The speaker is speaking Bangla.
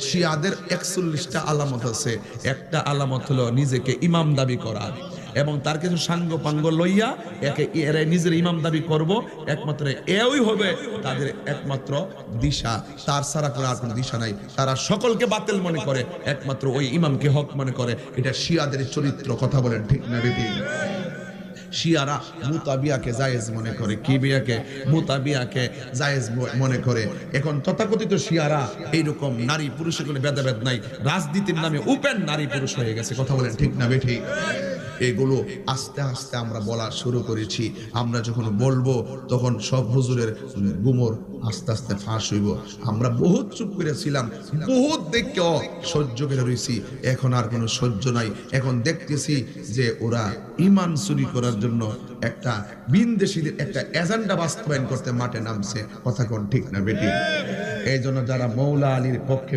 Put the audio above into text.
শিয়াদের ৪১টা আলামত আছে। একটা আলামত হলো নিজেকে ইমাম দাবি করা এবং তার কিছু সাঙ্গ পাঙ্গ লইয়া এরা নিজের ইমাম দাবি করব, একমাত্র এই হবে তাদের একমাত্র দিশা, তার ছাড়া কোনো আর কোনো দিশা নাই। তারা সকলকে বাতিল মনে করে, একমাত্র ওই ইমামকে হক মনে করে। এটা শিয়াদের চরিত্র। কথা বলেন ঠিক না বেঠিক? শিয়ারা মুতাবিয়াকে জায়েজ মনে করে, কি বিয়াকে? মুতাবিয়াকে জায়েজ মনে করে। এখন তথাকথিত শিয়ারা এইরকম নারী পুরুষের কোনো ভেদাভেদ নাই, রাজনীতির নামে ওপেন নারী পুরুষ হয়ে গেছে। কথা বলেন ঠিক না বেঠিক? এগুলো আস্তে আস্তে আমরা বলা শুরু করেছি। আমরা যখন বলবো তখন সব হুজুরের গুমর আস্তে আস্তে ফাঁস হইব। আমরা বহুত চুপ করেছিলাম, বহুত দেখে সহ্য করে রয়েছি, এখন আর কোনো সহ্য নাই। এখন দেখতেছি যে ওরা ইমান চুরি করার জন্য একটা বিনদেশীদের একটা এজেন্ডা বাস্তবায়ন করতে মাঠে নামছে। কথা কোন ঠিক না বেটি? এই জন্য যারা মৌলা আলীর পক্ষে